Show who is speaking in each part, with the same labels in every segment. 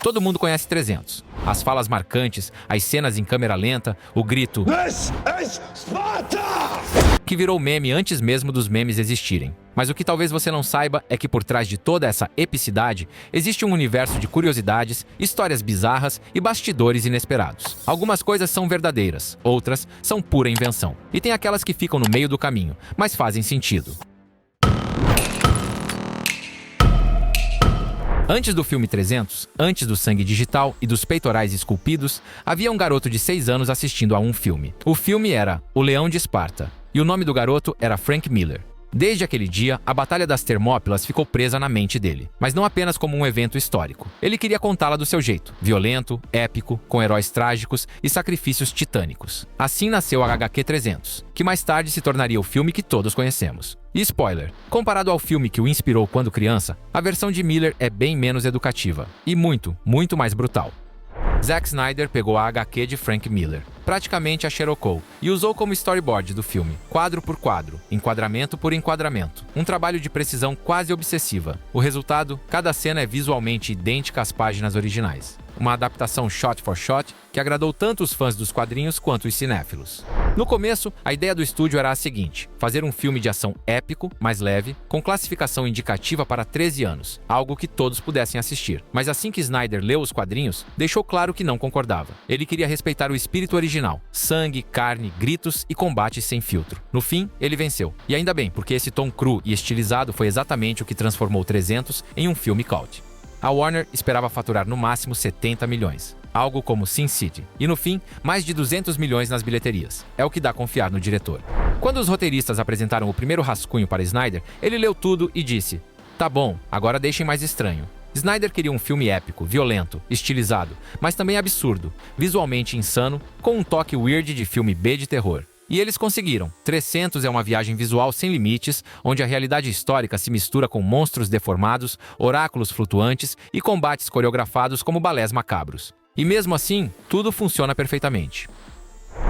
Speaker 1: Todo mundo conhece 300. As falas marcantes, as cenas em câmera lenta, o grito
Speaker 2: This is Sparta!
Speaker 1: que virou meme antes mesmo dos memes existirem. Mas o que talvez você não saiba é que por trás de toda essa epicidade existe um universo de curiosidades, histórias bizarras e bastidores inesperados. Algumas coisas são verdadeiras, outras são pura invenção. E tem aquelas que ficam no meio do caminho, mas fazem sentido. Antes do filme 300, antes do sangue digital e dos peitorais esculpidos, havia um garoto de 6 anos assistindo a um filme. O filme era O Leão de Esparta, e o nome do garoto era Frank Miller. Desde aquele dia, a Batalha das Termópilas ficou presa na mente dele, mas não apenas como um evento histórico. Ele queria contá-la do seu jeito, violento, épico, com heróis trágicos e sacrifícios titânicos. Assim nasceu a HQ 300, que mais tarde se tornaria o filme que todos conhecemos. E spoiler, comparado ao filme que o inspirou quando criança, a versão de Miller é bem menos educativa e muito, muito mais brutal. Zack Snyder pegou a HQ de Frank Miller, praticamente a xerocou, e usou como storyboard do filme, quadro por quadro, enquadramento por enquadramento. Um trabalho de precisão quase obsessiva. O resultado, cada cena é visualmente idêntica às páginas originais. Uma adaptação shot for shot que agradou tanto os fãs dos quadrinhos quanto os cinéfilos. No começo, a ideia do estúdio era a seguinte: fazer um filme de ação épico, mais leve, com classificação indicativa para 13 anos, algo que todos pudessem assistir. Mas assim que Snyder leu os quadrinhos, deixou claro que não concordava. Ele queria respeitar o espírito original: sangue, carne, gritos e combates sem filtro. No fim, ele venceu. E ainda bem, porque esse tom cru e estilizado foi exatamente o que transformou 300 em um filme cult. A Warner esperava faturar no máximo 70 milhões, algo como Sin City, e no fim, mais de 200 milhões nas bilheterias. É o que dá a confiar no diretor. Quando os roteiristas apresentaram o primeiro rascunho para Snyder, ele leu tudo e disse: "Tá bom, agora deixem mais estranho." Snyder queria um filme épico, violento, estilizado, mas também absurdo, visualmente insano, com um toque weird de filme B de terror. E eles conseguiram. 300 é uma viagem visual sem limites, onde a realidade histórica se mistura com monstros deformados, oráculos flutuantes e combates coreografados como balés macabros. E mesmo assim, tudo funciona perfeitamente.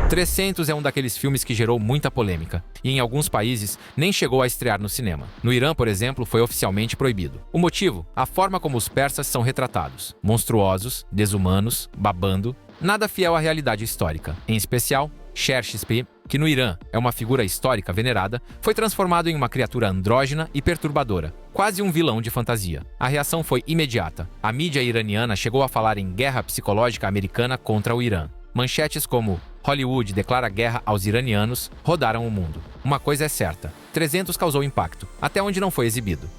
Speaker 1: 300 é um daqueles filmes que gerou muita polêmica, e em alguns países nem chegou a estrear no cinema. No Irã, por exemplo, foi oficialmente proibido. O motivo? A forma como os persas são retratados. Monstruosos, desumanos, babando, nada fiel à realidade histórica. Em especial, Xerxes, que no Irã é uma figura histórica venerada, foi transformado em uma criatura andrógena e perturbadora, quase um vilão de fantasia. A reação foi imediata. A mídia iraniana chegou a falar em guerra psicológica americana contra o Irã. Manchetes como "Hollywood declara guerra aos iranianos" rodaram o mundo. Uma coisa é certa: 300 causou impacto, até onde não foi exibido.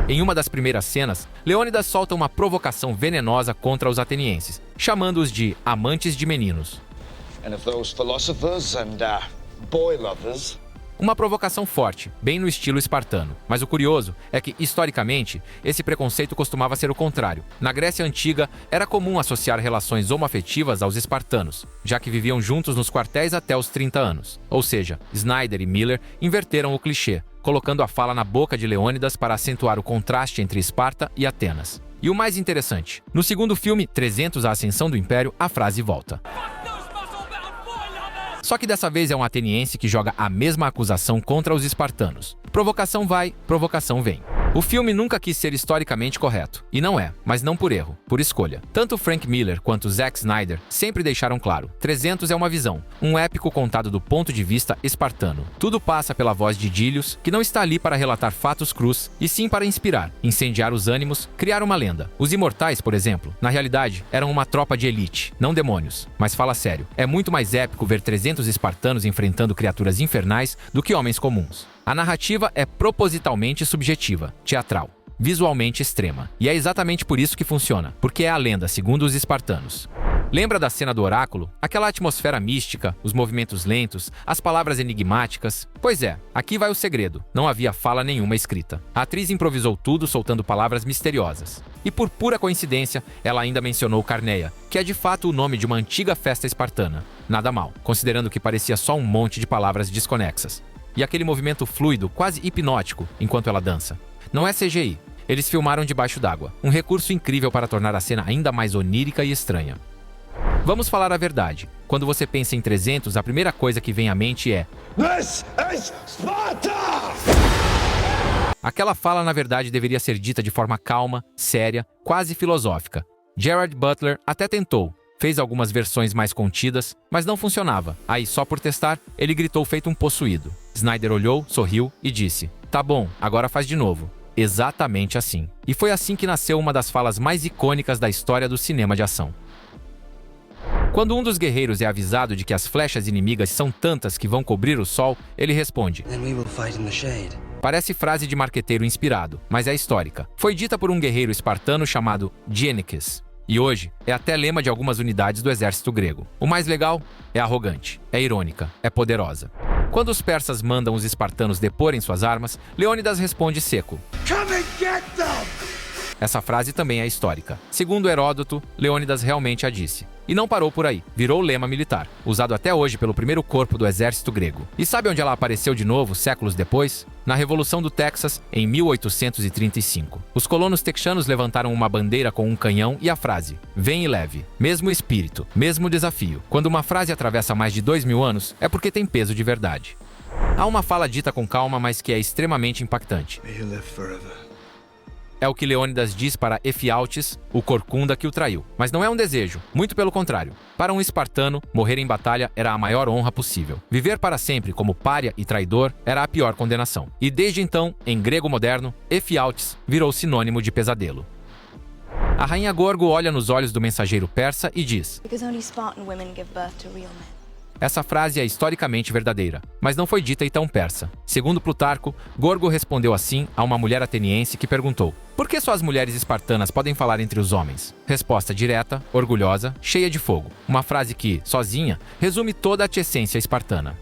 Speaker 1: Em uma das primeiras cenas, Leônidas solta uma provocação venenosa contra os atenienses, chamando-os de amantes de meninos.
Speaker 2: And of those philosophers and boy lovers.
Speaker 1: Uma provocação forte, bem no estilo espartano. Mas o curioso é que, historicamente, esse preconceito costumava ser o contrário. Na Grécia Antiga, era comum associar relações homoafetivas aos espartanos, já que viviam juntos nos quartéis até os 30 anos. Ou seja, Snyder e Miller inverteram o clichê, colocando a fala na boca de Leônidas para acentuar o contraste entre Esparta e Atenas. E o mais interessante, no segundo filme, 300 A Ascensão do Império, a frase volta. Só que dessa vez é um ateniense que joga a mesma acusação contra os espartanos. Provocação vai, provocação vem. O filme nunca quis ser historicamente correto. E não é, mas não por erro, por escolha. Tanto Frank Miller quanto Zack Snyder sempre deixaram claro: 300 é uma visão, um épico contado do ponto de vista espartano. Tudo passa pela voz de Dílios, que não está ali para relatar fatos crus, e sim para inspirar, incendiar os ânimos, criar uma lenda. Os imortais, por exemplo, na realidade, eram uma tropa de elite, não demônios. Mas fala sério, é muito mais épico ver 300 espartanos enfrentando criaturas infernais do que homens comuns. A narrativa é propositalmente subjetiva, teatral, visualmente extrema. E é exatamente por isso que funciona, porque é a lenda, segundo os espartanos. Lembra da cena do oráculo? Aquela atmosfera mística, os movimentos lentos, as palavras enigmáticas? Pois é, aqui vai o segredo. Não havia fala nenhuma escrita. A atriz improvisou tudo soltando palavras misteriosas. E por pura coincidência, ela ainda mencionou Carneia, que é de fato o nome de uma antiga festa espartana. Nada mal, considerando que parecia só um monte de palavras desconexas. E aquele movimento fluido, quase hipnótico, enquanto ela dança. Não é CGI. Eles filmaram debaixo d'água, um recurso incrível para tornar a cena ainda mais onírica e estranha. Vamos falar a verdade. Quando você pensa em 300, a primeira coisa que vem à mente é:
Speaker 2: This is Sparta!
Speaker 1: Aquela fala, na verdade, deveria ser dita de forma calma, séria, quase filosófica. Gerard Butler até tentou, fez algumas versões mais contidas, mas não funcionava. Aí, só por testar, ele gritou feito um possuído. Snyder olhou, sorriu e disse: "Tá bom, agora faz de novo." Exatamente assim. E foi assim que nasceu uma das falas mais icônicas da história do cinema de ação. Quando um dos guerreiros é avisado de que as flechas inimigas são tantas que vão cobrir o sol, ele responde:
Speaker 3: Then we will fight in the shade.
Speaker 1: Parece frase de marqueteiro inspirado, mas é histórica. Foi dita por um guerreiro espartano chamado Dienekes. E hoje é até lema de algumas unidades do exército grego. O mais legal é arrogante, é irônica, é poderosa. Quando os persas mandam os espartanos deporem suas armas, Leônidas responde seco:
Speaker 3: Come and get them!
Speaker 1: Essa frase também é histórica. Segundo Heródoto, Leônidas realmente a disse. E não parou por aí, virou lema militar, usado até hoje pelo primeiro corpo do exército grego. E sabe onde ela apareceu de novo, séculos depois? Na Revolução do Texas, em 1835. Os colonos texanos levantaram uma bandeira com um canhão e a frase: "Vem e leve." Mesmo espírito, mesmo desafio. Quando uma frase atravessa mais de 2000 anos, é porque tem peso de verdade. Há uma fala dita com calma, mas que é extremamente impactante.
Speaker 3: May you live forever.
Speaker 1: É o que Leônidas diz para Efialtes, o corcunda que o traiu. Mas não é um desejo, muito pelo contrário. Para um espartano, morrer em batalha era a maior honra possível. Viver para sempre como pária e traidor era a pior condenação. E desde então, em grego moderno, Efialtes virou sinônimo de pesadelo. A rainha Gorgo olha nos olhos do mensageiro persa e diz:
Speaker 4: Because only Spartan women give birth to real men.
Speaker 1: Essa frase é historicamente verdadeira, mas não foi dita em tão persa. Segundo Plutarco, Gorgo respondeu assim a uma mulher ateniense que perguntou: "Por que só as mulheres espartanas podem falar entre os homens?" Resposta direta, orgulhosa, cheia de fogo. Uma frase que, sozinha, resume toda a essência espartana.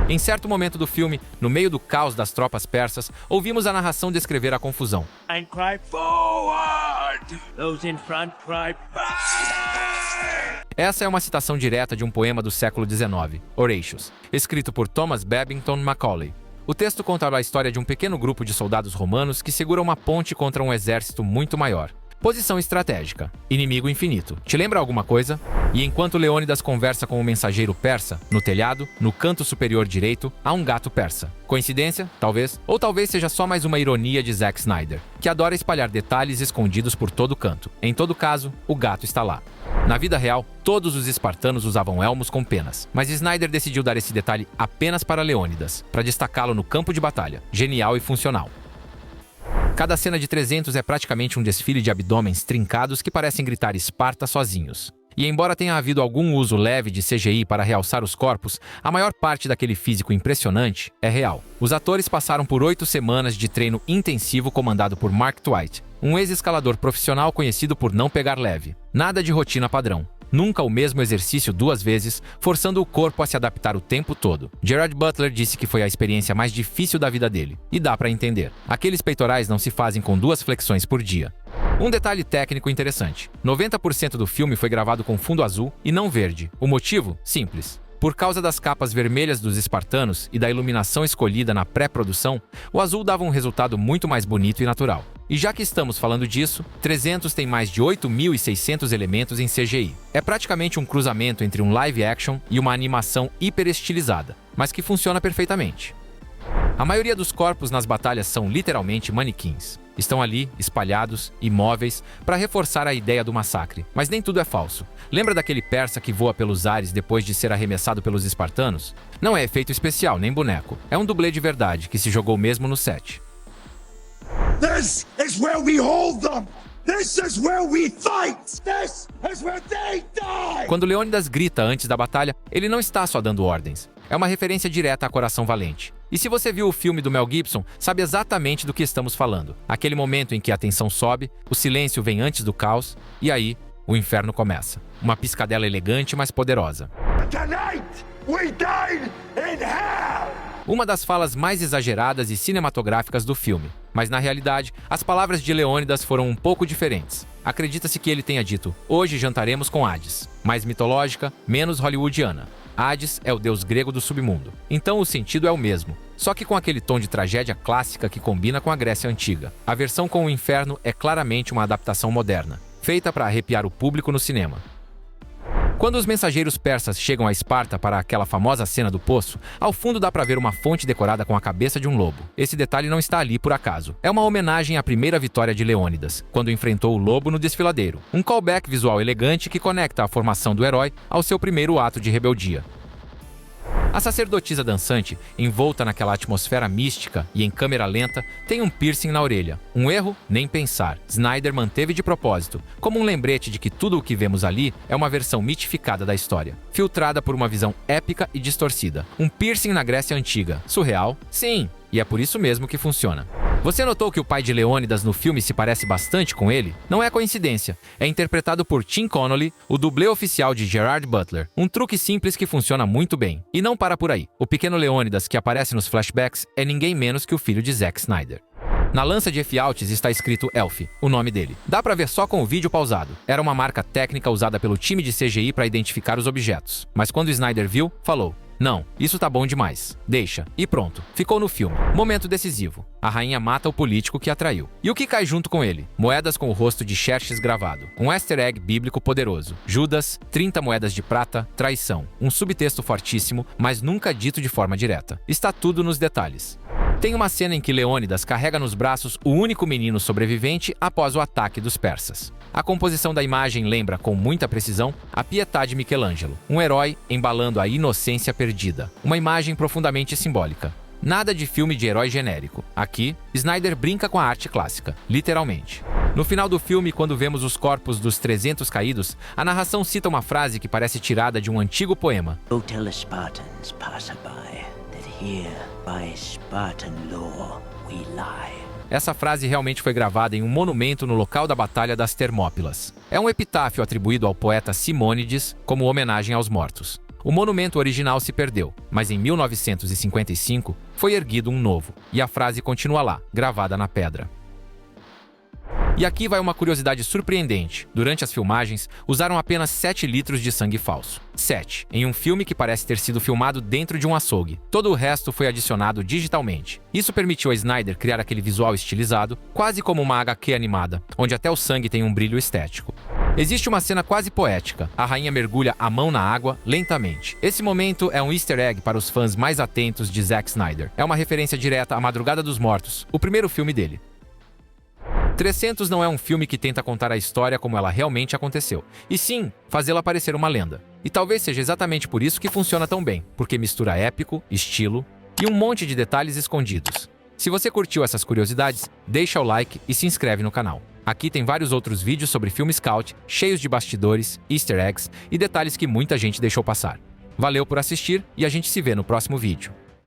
Speaker 1: Em certo momento do filme, no meio do caos das tropas persas, ouvimos a narração descrever a confusão.
Speaker 5: And cry forward! Those in front cry back!
Speaker 1: Essa é uma citação direta de um poema do século XIX, Horatius, escrito por Thomas Babington Macaulay. O texto conta a história de um pequeno grupo de soldados romanos que segura uma ponte contra um exército muito maior. Posição estratégica. Inimigo infinito. Te lembra alguma coisa? E enquanto Leônidas conversa com o mensageiro persa, no telhado, no canto superior direito, há um gato persa. Coincidência? Talvez. Ou talvez seja só mais uma ironia de Zack Snyder, que adora espalhar detalhes escondidos por todo canto. Em todo caso, o gato está lá. Na vida real, todos os espartanos usavam elmos com penas, mas Snyder decidiu dar esse detalhe apenas para Leônidas, para destacá-lo no campo de batalha. Genial e funcional. Cada cena de 300 é praticamente um desfile de abdômenes trincados que parecem gritar Esparta sozinhos. E embora tenha havido algum uso leve de CGI para realçar os corpos, a maior parte daquele físico impressionante é real. Os atores passaram por 8 semanas de treino intensivo comandado por Mark Twight, um ex-escalador profissional conhecido por não pegar leve. Nada de rotina padrão. Nunca o mesmo exercício 2 vezes, forçando o corpo a se adaptar o tempo todo. Gerard Butler disse que foi a experiência mais difícil da vida dele. E dá pra entender. Aqueles peitorais não se fazem com 2 flexões por dia. Um detalhe técnico interessante. 90% do filme foi gravado com fundo azul e não verde. O motivo? Simples. Por causa das capas vermelhas dos espartanos e da iluminação escolhida na pré-produção, o azul dava um resultado muito mais bonito e natural. E já que estamos falando disso, 300 tem mais de 8.600 elementos em CGI. É praticamente um cruzamento entre um live action e uma animação hiperestilizada, mas que funciona perfeitamente. A maioria dos corpos nas batalhas são literalmente manequins. Estão ali, espalhados, imóveis, para reforçar a ideia do massacre. Mas nem tudo é falso. Lembra daquele persa que voa pelos ares depois de ser arremessado pelos espartanos? Não é efeito especial, nem boneco. É um dublê de verdade, que se jogou mesmo no set.
Speaker 3: This is where we hold them! This is where we fight! This is where they die!
Speaker 1: Quando Leônidas grita antes da batalha, ele não está só dando ordens. É uma referência direta a Coração Valente. E se você viu o filme do Mel Gibson, sabe exatamente do que estamos falando. Aquele momento em que a tensão sobe, o silêncio vem antes do caos, e aí o inferno começa. Uma piscadela elegante, mas poderosa.
Speaker 3: Tonight, we died in hell!
Speaker 1: Uma das falas mais exageradas e cinematográficas do filme. Mas na realidade, as palavras de Leônidas foram um pouco diferentes. Acredita-se que ele tenha dito: "Hoje jantaremos com Hades", mais mitológica, menos hollywoodiana. Hades é o deus grego do submundo, então o sentido é o mesmo, só que com aquele tom de tragédia clássica que combina com a Grécia Antiga. A versão com o inferno é claramente uma adaptação moderna, feita para arrepiar o público no cinema. Quando os mensageiros persas chegam a Esparta para aquela famosa cena do poço, ao fundo dá para ver uma fonte decorada com a cabeça de um lobo. Esse detalhe não está ali por acaso. É uma homenagem à primeira vitória de Leônidas, quando enfrentou o lobo no desfiladeiro. Um callback visual elegante que conecta a formação do herói ao seu primeiro ato de rebeldia. A sacerdotisa dançante, envolta naquela atmosfera mística e em câmera lenta, tem um piercing na orelha. Um erro? Nem pensar. Snyder manteve de propósito, como um lembrete de que tudo o que vemos ali é uma versão mitificada da história, filtrada por uma visão épica e distorcida. Um piercing na Grécia Antiga. Surreal? Sim, e é por isso mesmo que funciona. Você notou que o pai de Leônidas no filme se parece bastante com ele? Não é coincidência. É interpretado por Tim Connolly, o dublê oficial de Gerard Butler. Um truque simples que funciona muito bem. E não para por aí. O pequeno Leônidas que aparece nos flashbacks é ninguém menos que o filho de Zack Snyder. Na lança de Efialtes está escrito Elf, o nome dele. Dá pra ver só com o vídeo pausado. Era uma marca técnica usada pelo time de CGI para identificar os objetos. Mas quando Snyder viu, falou: não, isso tá bom demais. Deixa. E pronto. Ficou no filme. Momento decisivo. A rainha mata o político que a traiu. E o que cai junto com ele? Moedas com o rosto de Xerxes gravado. Um easter egg bíblico poderoso. Judas, 30 moedas de prata, traição. Um subtexto fortíssimo, mas nunca dito de forma direta. Está tudo nos detalhes. Tem uma cena em que Leônidas carrega nos braços o único menino sobrevivente após o ataque dos persas. A composição da imagem lembra, com muita precisão, a Pietà de Michelangelo, um herói embalando a inocência perdida. Uma imagem profundamente simbólica. Nada de filme de herói genérico. Aqui, Snyder brinca com a arte clássica, literalmente. No final do filme, quando vemos os corpos dos 300 caídos, a narração cita uma frase que parece tirada de um antigo poema.
Speaker 5: Go tell the Spartans, passerby, that here, by Spartan law, we lie.
Speaker 1: Essa frase realmente foi gravada em um monumento no local da Batalha das Termópilas. É um epitáfio atribuído ao poeta Simônides como homenagem aos mortos. O monumento original se perdeu, mas em 1955 foi erguido um novo, e a frase continua lá, gravada na pedra. E aqui vai uma curiosidade surpreendente. Durante as filmagens, usaram apenas 7 litros de sangue falso. 7, em um filme que parece ter sido filmado dentro de um açougue. Todo o resto foi adicionado digitalmente. Isso permitiu a Snyder criar aquele visual estilizado, quase como uma HQ animada, onde até o sangue tem um brilho estético. Existe uma cena quase poética. A rainha mergulha a mão na água, lentamente. Esse momento é um easter egg para os fãs mais atentos de Zack Snyder. É uma referência direta à Madrugada dos Mortos, o primeiro filme dele. 300 não é um filme que tenta contar a história como ela realmente aconteceu, e sim, fazê-la parecer uma lenda. E talvez seja exatamente por isso que funciona tão bem, porque mistura épico, estilo e um monte de detalhes escondidos. Se você curtiu essas curiosidades, deixa o like e se inscreve no canal. Aqui tem vários outros vídeos sobre filme Scout, cheios de bastidores, easter eggs e detalhes que muita gente deixou passar. Valeu por assistir e a gente se vê no próximo vídeo.